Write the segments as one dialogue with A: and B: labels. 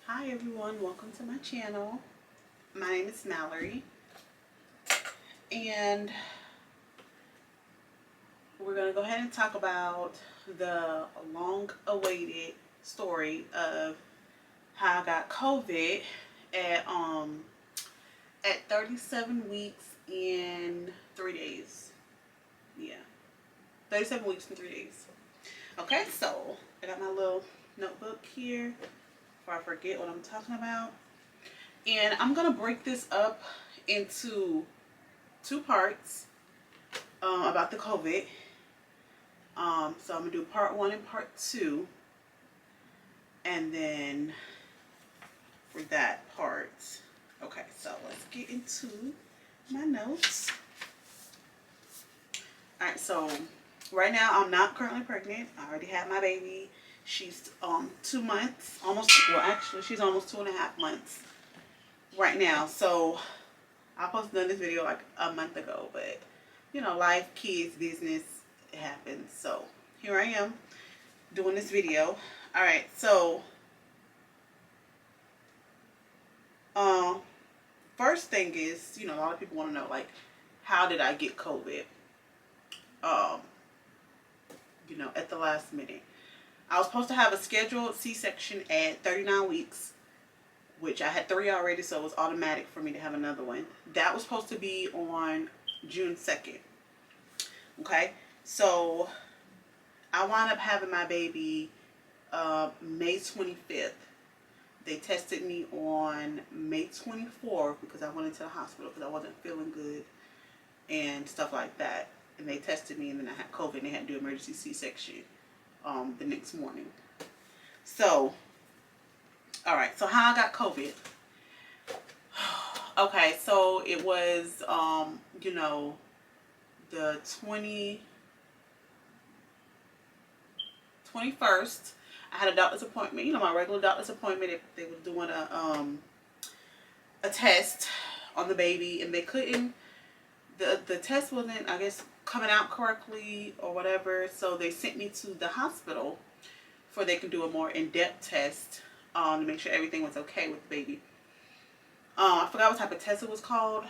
A: Hi everyone, welcome to my channel. My name is Mallory and we're going to go ahead and talk about the long-awaited story of how I got COVID at at 37 weeks in 3 days. Yeah. 37 weeks in 3 days. Okay, so I got my little notebook here before I forget what I'm talking about. And I'm going to break this up into two parts about the COVID. So I'm going to do part one and part two. And then for that part. Okay, so let's get into my notes. Alright, so right now I'm not currently pregnant. I already had my baby. She's 2 months, almost, well actually she's almost 2.5 months right now. So I posted this video like a month ago, but you know, life, kids, business, it happens. So here I am doing this video. Alright, so first thing is, you know, a lot of people want to know, like, how did I get COVID? You know, at the last minute. I was supposed to have a scheduled C-section at 39 weeks, which I had 3 already, so it was automatic for me to have another one. That was supposed to be on June 2nd. Okay, so I wound up having my baby May 25th. They tested me on May 24th because I went into the hospital because I wasn't feeling good and stuff like that. And they tested me, and then I had COVID, and they had to do emergency C-section the next morning. So, all right. So how I got COVID? Okay, so it was you know, the 21st. I had a doctor's appointment. You know, my regular doctor's appointment. They were doing a test on the baby, and they couldn't. The test wasn't, I guess, coming out correctly or whatever. So they sent me to the hospital for they can do a more in-depth test to make sure everything was okay with the baby. I forgot what type of test it was called.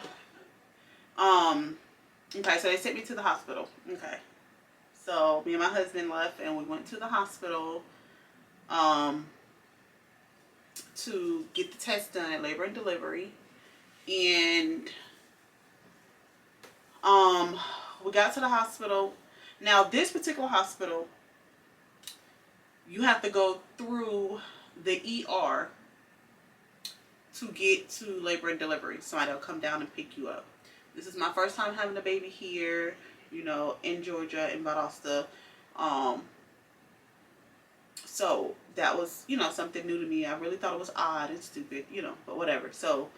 A: Okay, so they sent me to the hospital. Okay, so me and my husband left, and we went to the hospital to get the test done at labor and delivery. And we got to the hospital. Now, this particular hospital, you have to go through the ER to get to labor and delivery. Somebody will come down and pick you up. This is my first time having a baby here, you know, in Georgia, in Valdosta. So that was, you know, something new to me. I really thought it was odd and stupid, you know, but whatever. So,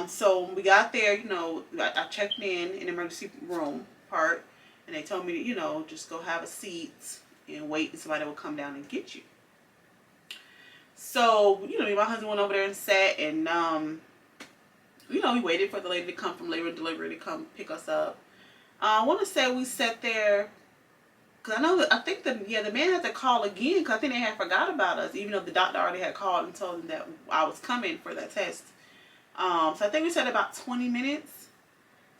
A: so when we got there, you know, I checked in the emergency room part, and they told me to, you know, just go have a seat and wait, and somebody will come down and get you. So, you know, me and my husband went over there and sat, and you know, we waited for the lady to come from labor and delivery to come pick us up. I want to say we sat there, because I know that, I think the man had to call again, because I think they had forgot about us, even though the doctor already had called and told them that I was coming for that test. So I think we sat about 20 minutes.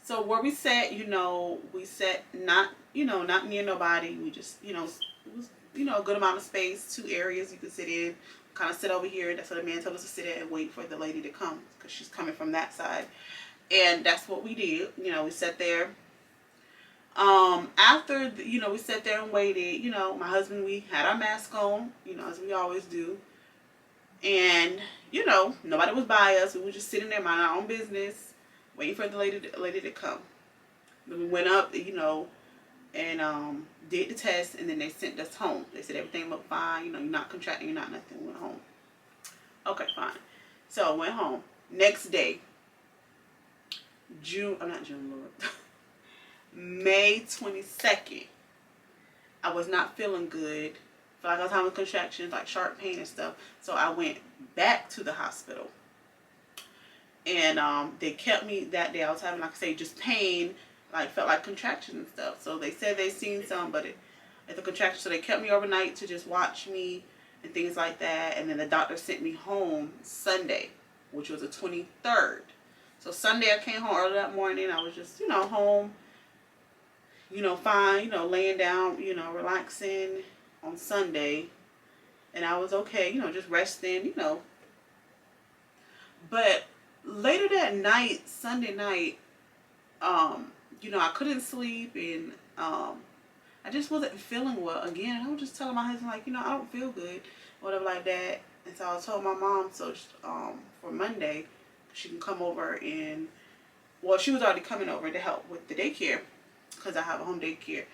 A: So where we sat, you know, we sat not, you know, not near nobody. We just, you know, it was, you know, a good amount of space, 2 areas you could sit in. Kind of sit over here. That's what the man told us to sit at and wait for the lady to come, because she's coming from that side. And that's what we did. You know, we sat there. After, you know, we sat there and waited. You know, my husband, we had our mask on, you know, as we always do. And, you know, nobody was by us. We were just sitting there minding our own business, waiting for the lady to come. Then we went up, you know, and did the test, and then they sent us home. They said everything looked fine. You know, you're not contracting, you're not nothing. We went home. Okay, fine. So I went home. Next day, May 22nd. I was not feeling good. I felt like I was having contractions, like sharp pain and stuff. So I went back to the hospital. And they kept me that day. I was having, like I say, just pain, like felt like contractions and stuff. So they said they seen some, but at the contractions, so they kept me overnight to just watch me and things like that. And then the doctor sent me home Sunday, which was the 23rd. So Sunday I came home early that morning. I was just, home, fine, laying down, relaxing on Sunday. And I was okay, just resting. But later that night, Sunday night, I couldn't sleep, and I just wasn't feeling well again. I was just telling my husband, like, I don't feel good, whatever like that. And so I told my mom, so for Monday, she can come over and, well, she was already coming over to help with the daycare because I have a home daycare.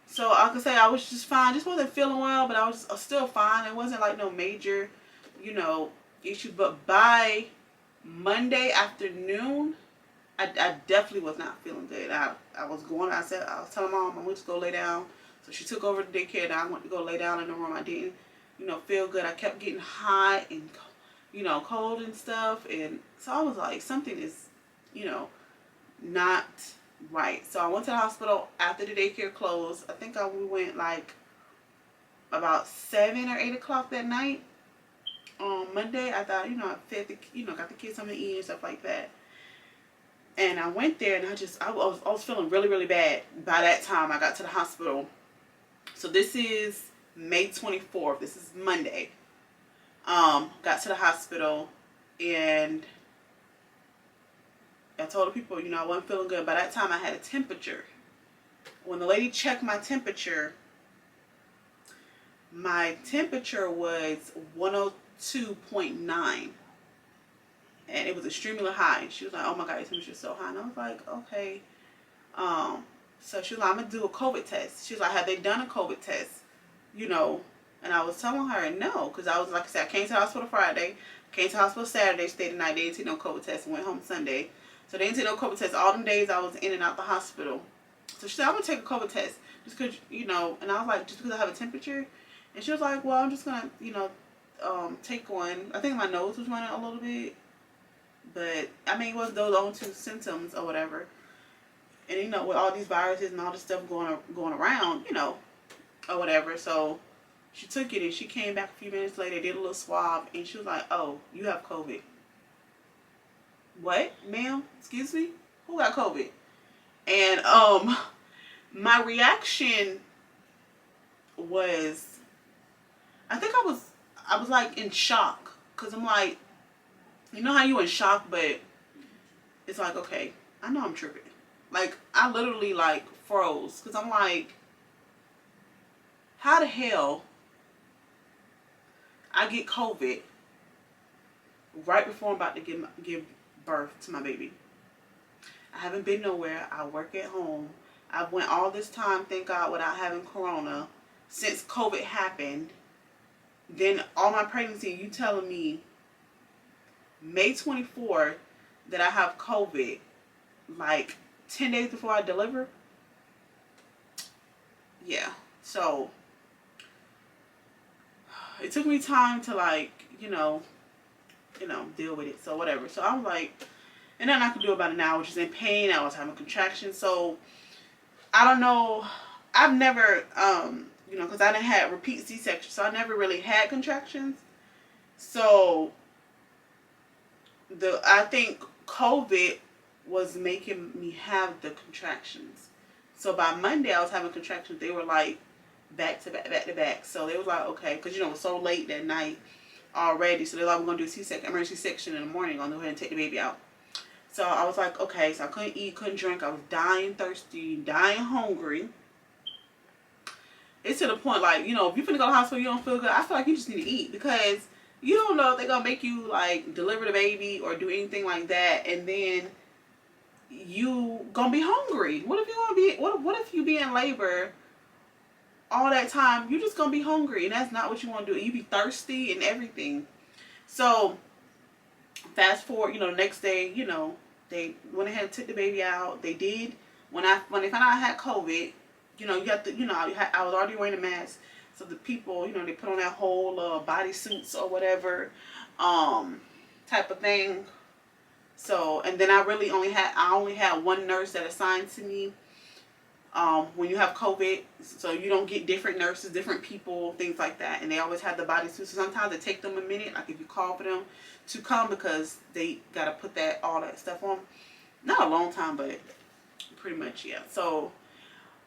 A: So I could say I was just fine. Just wasn't feeling well, but I was still fine. It wasn't like no major, issue. But by Monday afternoon, I definitely was not feeling good. I was telling mom I went to go lay down. So she took over the daycare, and I went to go lay down in the room. I didn't, feel good. I kept getting hot and, cold and stuff. And so I was like, something is, not right. So I went to the hospital after the daycare closed. I think we went like about 7 or 8 o'clock that night on Monday. I thought, I fed got the kids something to eat and stuff like that. And I went there, and I was feeling really, really bad by that time I got to the hospital. So this is May 24th. This is Monday. Got to the hospital, and I told the people, I wasn't feeling good. By that time, I had a temperature. When the lady checked my temperature was 102.9. And it was extremely high. She was like, oh my God, your temperature's so high. And I was like, okay. So she was like, I'm going to do a COVID test. She was like, have they done a COVID test? And I was telling her no. Because I was, like I said, I came to the hospital Friday. Came to the hospital Saturday, stayed the night. They didn't take no COVID test and went home Sunday. So they didn't take no COVID test all them days I was in and out the hospital. So she said, I'm going to take a COVID test. Just because, and I was like, just because I have a temperature? And she was like, well, I'm just going to, take one. I think my nose was running a little bit. But, I mean, it was those only 2 symptoms or whatever. And, with all these viruses and all this stuff going around, or whatever. So, she took it, and she came back a few minutes later, did a little swab, and she was like, oh, you have COVID. What? Ma'am? Excuse me? Who got COVID? And, my reaction was, I think I was like in shock. Because I'm like, you know how you in shock, but it's like, okay, I know I'm tripping. Like, I literally, like, froze. Because I'm like, how the hell I get COVID right before I'm about to give birth to my baby? I haven't been nowhere. I work at home. I've went all this time, thank God, without having corona since COVID happened. Then all my pregnancy, you telling me May 24th that I have COVID, like 10 days before I deliver? Yeah. So it took me time to, like, deal with it. So whatever. So I was like, and then I could do about it now, which is in pain. I was having contractions. So I don't know. I've never, because I didn't have repeat C-section, so I never really had contractions. So I think COVID was making me have the contractions. So by Monday, I was having contractions. They were like back to back, back to back. So they was like, okay, because it was so late that night already. So they're like, we're gonna do emergency section in the morning. I'm gonna go ahead and take the baby out. So I was like, okay. So I couldn't eat, couldn't drink. I was dying thirsty, dying hungry. It's to the point, like, if you're finna go to the hospital, you don't feel good, I feel like you just need to eat, because you don't know if they're gonna make you, like, deliver the baby or do anything like that, and then you gonna be hungry. What if you be in labor all that time? You just gonna be hungry, and that's not what you want to do. You be thirsty and everything. So fast forward, the next day, they went ahead and took the baby out. They did. When they found out I had COVID, you have to, I was already wearing a mask. So the people, they put on that whole body suits or whatever type of thing. So, and then I only had one nurse that assigned to me. when you have COVID, so you don't get different nurses, different people, things like that. And they always have the bodysuits. So sometimes it take them a minute, like if you call for them to come, because they got to put all that stuff on. Not a long time, but pretty much, yeah. So,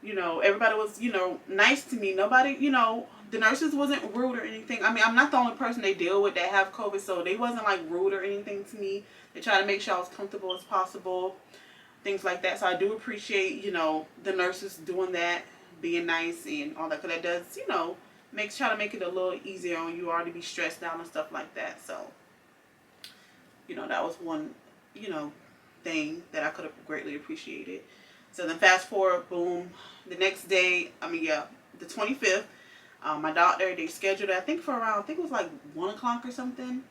A: everybody was, nice to me. Nobody, the nurses wasn't rude or anything. I mean, I'm not the only person they deal with that have COVID, so they wasn't like rude or anything to me. They try to make sure I was comfortable as possible, things like that. So I do appreciate, the nurses doing that, being nice and all that, because that does, try to make it a little easier on you, already be stressed out and stuff like that. So, that was one, thing that I could have greatly appreciated. So then fast forward, boom, the next day, the 25th, my doctor, they scheduled, I think for around, I think it was like 1 o'clock or something.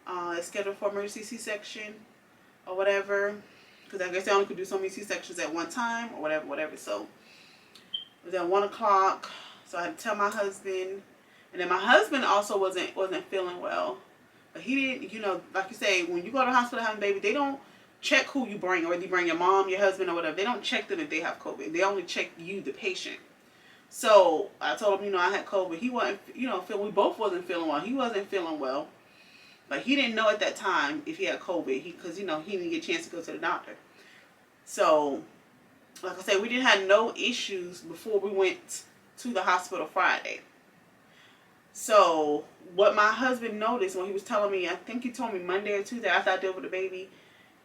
A: It's scheduled for emergency C-section or whatever, because I guess they only could do so many C-sections at one time or whatever. So it was at 1 o'clock, so I had to tell my husband, and then my husband also wasn't feeling well, but he didn't, like you say, when you go to the hospital having a baby, they don't check who you bring, or whether you bring your mom, your husband, or whatever. They don't check them if they have COVID. They only check you, the patient. So I told him, I had COVID. He wasn't, we both wasn't feeling well. He wasn't feeling well, but he didn't know at that time if he had COVID. Because he didn't get a chance to go to the doctor. So, like I said, we didn't have no issues before we went to the hospital Friday. So what my husband noticed when he was telling me, I think he told me Monday or Tuesday after I dealt with the baby,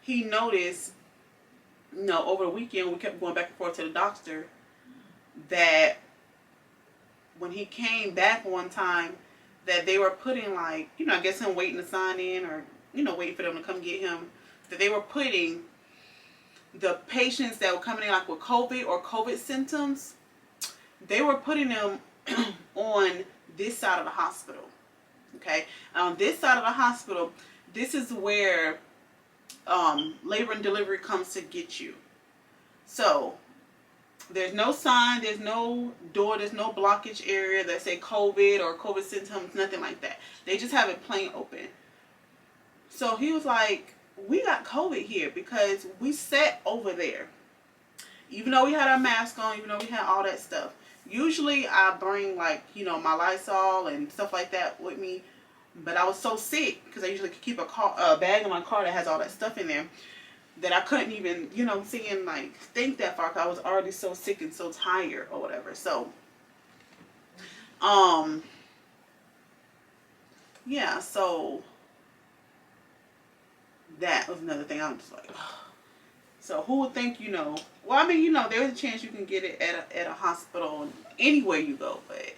A: he noticed, over the weekend we kept going back and forth to the doctor, that when he came back one time, that they were putting I guess him waiting to sign in, or, waiting for them to come get him, that they were putting the patients that were coming in like with COVID or COVID symptoms, they were putting them on this side of the hospital. Okay. On this side of the hospital, this is where labor and delivery comes to get you. So there's no sign, there's no door, there's no blockage area that say COVID or COVID symptoms, nothing like that. They just have it plain open. So he was like, we got COVID here because we sat over there. Even though we had our mask on, even though we had all that stuff. Usually I bring my Lysol and stuff like that with me. But I was so sick, because I usually keep a bag in my car that has all that stuff in there, that I couldn't even, think that far, because I was already so sick and so tired or whatever. So, yeah, so that was another thing. I'm just like, ugh. So who would think, well, I mean, there's a chance you can get it at a hospital anywhere you go, but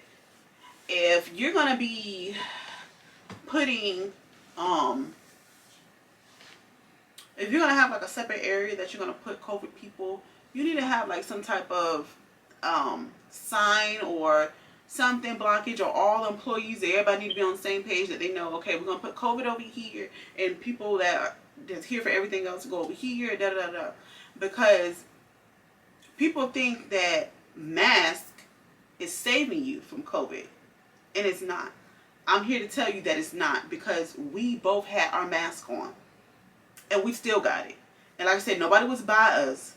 A: if you're going to be putting, if you're going to have a separate area that you're going to put COVID people, you need to have some type of sign or something, blockage, or all employees, everybody need to be on the same page, that they know, okay, we're going to put COVID over here, and people that's here for everything else go over here, da da da. Because people think that mask is saving you from COVID, and it's not. I'm here to tell you that it's not, because we both had our mask on, and we still got it. And like I said, nobody was by us,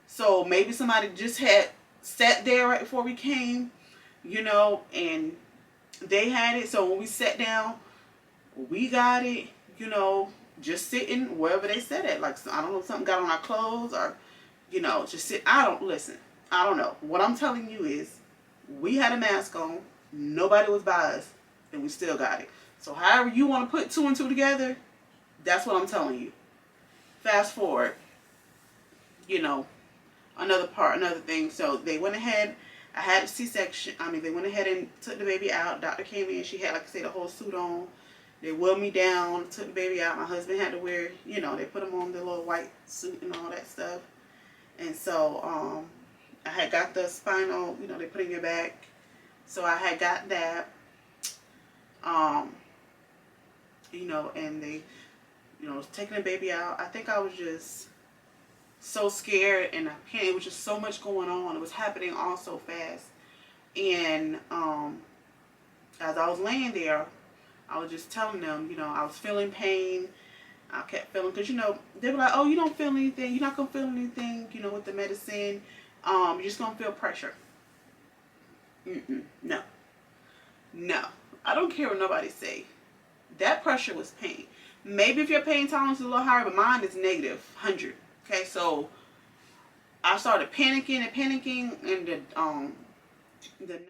A: so maybe somebody just had sat there right before we came, and they had it. So when we sat down, we got it, just sitting wherever they sat at. I don't know, something got on our clothes, or, just sit. I don't know. What I'm telling you is, we had a mask on, nobody was by us, and we still got it. So however you want to put two and two together, that's what I'm telling you. Fast forward, another thing. So they went ahead, I had a C-section. They went ahead and took the baby out. Doctor came in, she had, like I said, a whole suit on. They wheeled me down, took the baby out. My husband had to wear, they put him on the little white suit and all that stuff. And so, I had got the spinal, they put in your back. So I had got that, and they, was taking the baby out. I think I was just so scared, and it was just so much going on. It was happening all so fast. And as I was laying there, I was just telling them, I was feeling pain. I kept feeling, because, they were like, oh, you don't feel anything. You're not going to feel anything, with the medicine. You're just gonna feel pressure. No, no. I don't care what nobody say. That pressure was pain. Maybe if your pain tolerance is a little higher, but mine is negative 100. Okay, so I started panicking and the